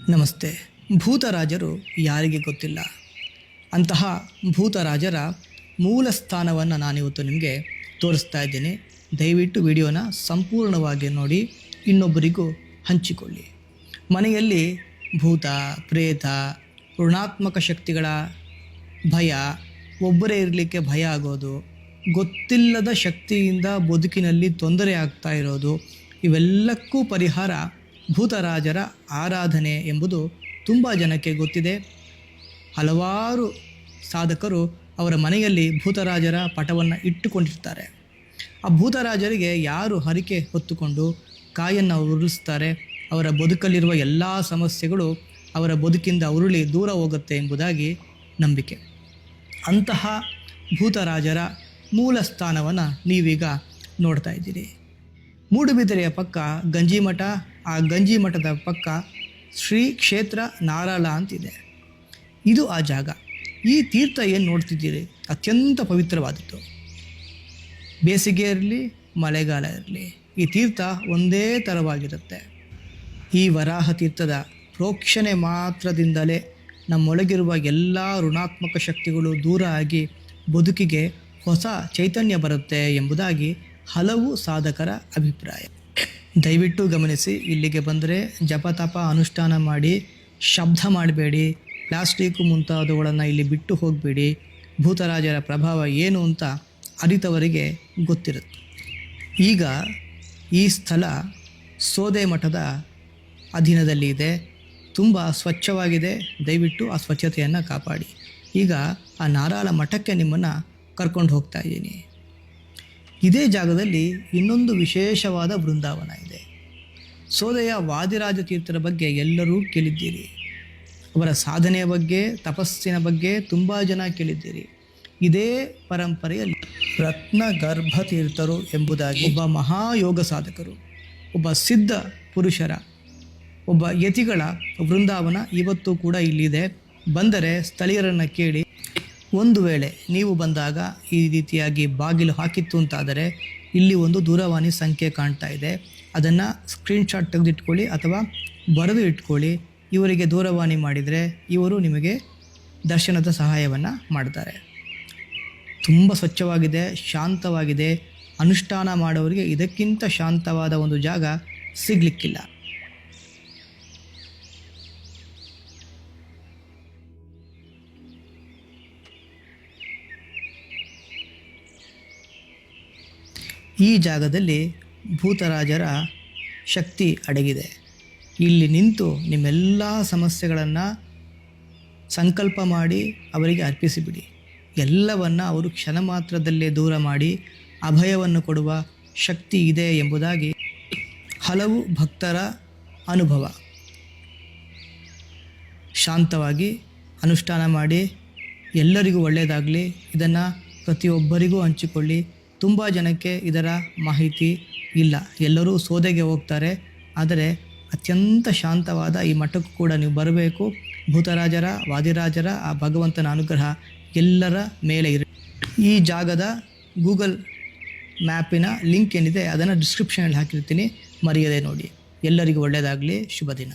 ನಮಸ್ತೆ. ಭೂತರಾಜರು ಯಾರಿಗೆ ಗೊತ್ತಿಲ್ಲ? ಅಂತಹ ಭೂತರಾಜರ ಮೂಲ ಸ್ಥಾನವನ್ನು ನಾನಿವತ್ತು ನಿಮಗೆ ತೋರಿಸ್ತಾ ಇದ್ದೀನಿ. ದಯವಿಟ್ಟು ವಿಡಿಯೋನ ಸಂಪೂರ್ಣವಾಗಿ ನೋಡಿ, ಇನ್ನೊಬ್ಬರಿಗೂ ಹಂಚಿಕೊಳ್ಳಿ. ಮನೆಯಲ್ಲಿ ಭೂತ, ಪ್ರೇತ, ಋಣಾತ್ಮಕ ಶಕ್ತಿಗಳ ಭಯ, ಒಬ್ಬರೇ ಇರಲಿಕ್ಕೆ ಭಯ ಆಗೋದು, ಗೊತ್ತಿಲ್ಲದ ಶಕ್ತಿಯಿಂದ ಬದುಕಿನಲ್ಲಿ ತೊಂದರೆ ಆಗ್ತಾ ಇರೋದು, ಇವೆಲ್ಲಕ್ಕೂ ಪರಿಹಾರ ಭೂತರಾಜರ ಆರಾಧನೆ ಎಂಬುದು ತುಂಬ ಜನಕ್ಕೆ ಗೊತ್ತಿದೆ. ಹಲವಾರು ಸಾಧಕರು ಅವರ ಮನೆಯಲ್ಲಿ ಭೂತರಾಜರ ಪಟವನ್ನು ಇಟ್ಟುಕೊಂಡಿರ್ತಾರೆ. ಆ ಭೂತರಾಜರಿಗೆ ಯಾರು ಹರಿಕೆ ಹೊತ್ತುಕೊಂಡು ಕಾಯನ್ನು ಉರುಳಿಸ್ತಾರೆ, ಅವರ ಬದುಕಲ್ಲಿರುವ ಎಲ್ಲ ಸಮಸ್ಯೆಗಳು ಅವರ ಬದುಕಿಂದ ಉರುಳಿ ದೂರ ಹೋಗುತ್ತೆ ಎಂಬುದಾಗಿ ನಂಬಿಕೆ. ಅಂತಹ ಭೂತರಾಜರ ಮೂಲ ಸ್ಥಾನವನ್ನು ನೀವೀಗ ನೋಡ್ತಾ ಇದ್ದೀರಿ. ಮೂಡುಬಿದಿರೆಯ ಪಕ್ಕ ಗಂಜಿಮಠ, ಆ ಗಂಜಿಮಠದ ಪಕ್ಕ ಶ್ರೀ ಕ್ಷೇತ್ರ ನಾರಾಳ ಅಂತಿದೆ. ಇದು ಆ ಜಾಗ. ಈ ತೀರ್ಥ ಏನು ನೋಡ್ತಿದ್ದೀರಿ ಅತ್ಯಂತ ಪವಿತ್ರವಾದದ್ದು. ಬೇಸಿಗೆ ಇರಲಿ, ಮಳೆಗಾಲ ಇರಲಿ, ಈ ತೀರ್ಥ ಒಂದೇ ಥರವಾಗಿರುತ್ತೆ. ಈ ವರಾಹ ತೀರ್ಥದ ಪ್ರೋಕ್ಷಣೆ ಮಾತ್ರದಿಂದಲೇ ನಮ್ಮೊಳಗಿರುವ ಎಲ್ಲ ಋಣಾತ್ಮಕ ಶಕ್ತಿಗಳು ದೂರ ಆಗಿ ಬದುಕಿಗೆ ಹೊಸ ಚೈತನ್ಯ ಬರುತ್ತೆ ಎಂಬುದಾಗಿ ಹಲವು ಸಾಧಕರ ಅಭಿಪ್ರಾಯ. ದಯವಿಟ್ಟು ಗಮನಿಸಿ, ಇಲ್ಲಿಗೆ ಬಂದರೆ ಜಪತಪ ಅನುಷ್ಠಾನ ಮಾಡಿ, ಶಬ್ದ ಮಾಡಬೇಡಿ, ಪ್ಲಾಸ್ಟಿಕ್ ಮುಂತಾದವುಗಳನ್ನು ಇಲ್ಲಿ ಬಿಟ್ಟು ಹೋಗಬೇಡಿ. ಭೂತರಾಜರ ಪ್ರಭಾವ ಏನು ಅಂತ ಅರಿತವರಿಗೆ ಗೊತ್ತಿರುತ್ತೆ. ಈಗ ಈ ಸ್ಥಳ ಸೋದೆ ಮಠದ ಅಧೀನದಲ್ಲಿ ಇದೆ. ತುಂಬ ಸ್ವಚ್ಛವಾಗಿದೆ. ದಯವಿಟ್ಟು ಆ ಸ್ವಚ್ಛತೆಯನ್ನು ಕಾಪಾಡಿ. ಈಗ ಆ ನಾರಾಳ ಮಠಕ್ಕೆ ನಿಮ್ಮನ್ನು ಕರ್ಕೊಂಡು ಹೋಗ್ತಾ ಇದ್ದೀನಿ. ಇದೇ ಜಾಗದಲ್ಲಿ ಇನ್ನೊಂದು ವಿಶೇಷವಾದ ಬೃಂದಾವನ ಇದೆ. ಸೋದೆಯ ವಾದಿರಾಜ ತೀರ್ಥರ ಬಗ್ಗೆ ಎಲ್ಲರೂ ಕೇಳಿದ್ದೀರಿ. ಅವರ ಸಾಧನೆಯ ಬಗ್ಗೆ, ತಪಸ್ಸಿನ ಬಗ್ಗೆ ತುಂಬ ಜನ ಕೇಳಿದ್ದೀರಿ. ಇದೇ ಪರಂಪರೆಯಲ್ಲಿ ರತ್ನಗರ್ಭ ತೀರ್ಥರು ಎಂಬುದಾಗಿ ಒಬ್ಬ ಮಹಾಯೋಗ ಸಾಧಕರು, ಒಬ್ಬ ಸಿದ್ಧ ಪುರುಷರ, ಒಬ್ಬ ಯತಿಗಳ ಬೃಂದಾವನ ಇವತ್ತು ಕೂಡ ಇಲ್ಲಿದೆ. ಬಂದರೆ ಸ್ಥಳೀಯರನ್ನು ಕೇಳಿ, ಒಂದು ವೇಳೆ ನೀವು ಬಂದಾಗ ಈ ರೀತಿಯಾಗಿ ಬಾಗಿಲು ಹಾಕಿತ್ತು ಅಂತಾದರೆ ಇಲ್ಲಿ ಒಂದು ದೂರವಾಣಿ ಸಂಖ್ಯೆ ಕಾಣ್ತಾ ಇದೆ. ಅದನ್ನು ಸ್ಕ್ರೀನ್ಶಾಟ್ ತೆಗೆದಿಟ್ಕೊಳ್ಳಿ ಅಥವಾ ಬರೆದು ಇಟ್ಕೊಳ್ಳಿ. ಇವರಿಗೆ ದೂರವಾಣಿ ಮಾಡಿದರೆ ಇವರು ನಿಮಗೆ ದರ್ಶನದ ಸಹಾಯವನ್ನು ಮಾಡ್ತಾರೆ. ತುಂಬ ಸ್ವಚ್ಛವಾಗಿದೆ, ಶಾಂತವಾಗಿದೆ. ಅನುಷ್ಠಾನ ಮಾಡೋರಿಗೆ ಇದಕ್ಕಿಂತ ಶಾಂತವಾದ ಒಂದು ಜಾಗ ಸಿಗಲಿಕ್ಕಿಲ್ಲ. ಈ ಜಾಗದಲ್ಲಿ ಭೂತರಾಜರ ಶಕ್ತಿ ಅಡಗಿದೆ. ಇಲ್ಲಿ ನಿಂತು ನಿಮ್ಮೆಲ್ಲ ಸಮಸ್ಯೆಗಳನ್ನು ಸಂಕಲ್ಪ ಮಾಡಿ ಅವರಿಗೆ ಅರ್ಪಿಸಿಬಿಡಿ. ಎಲ್ಲವನ್ನು ಅವರು ಕ್ಷಣ ಮಾತ್ರದಲ್ಲೇ ದೂರ ಮಾಡಿ ಅಭಯವನ್ನು ಕೊಡುವ ಶಕ್ತಿ ಇದೆ ಎಂಬುದಾಗಿ ಹಲವು ಭಕ್ತರ ಅನುಭವ. ಶಾಂತವಾಗಿ ಅನುಷ್ಠಾನ ಮಾಡಿ, ಎಲ್ಲರಿಗೂ ಒಳ್ಳೆಯದಾಗಲಿ. ಇದನ್ನು ಪ್ರತಿಯೊಬ್ಬರಿಗೂ ಹಂಚಿಕೊಳ್ಳಿ. ತುಂಬ ಜನಕ್ಕೆ ಇದರ ಮಾಹಿತಿ ಇಲ್ಲ. ಎಲ್ಲರೂ ಸೋದೆಗೆ ಹೋಗ್ತಾರೆ. ಆದರೆ ಅತ್ಯಂತ ಶಾಂತವಾದ ಈ ಮಠಕ್ಕೂ ಕೂಡ ನೀವು ಬರಬೇಕು. ಭೂತರಾಜರ, ವಾದಿರಾಜರ ಆ ಭಗವಂತನ ಅನುಗ್ರಹ ಎಲ್ಲರ ಮೇಲೆ ಇರ. ಈ ಜಾಗದ ಗೂಗಲ್ ಮ್ಯಾಪಿನ ಲಿಂಕ್ ಏನಿದೆ ಅದನ್ನು ಡಿಸ್ಕ್ರಿಪ್ಷನಲ್ಲಿ ಹಾಕಿರ್ತೀನಿ, ಮರೆಯದೆ ನೋಡಿ. ಎಲ್ಲರಿಗೂ ಒಳ್ಳೆಯದಾಗಲಿ. ಶುಭ ದಿನ.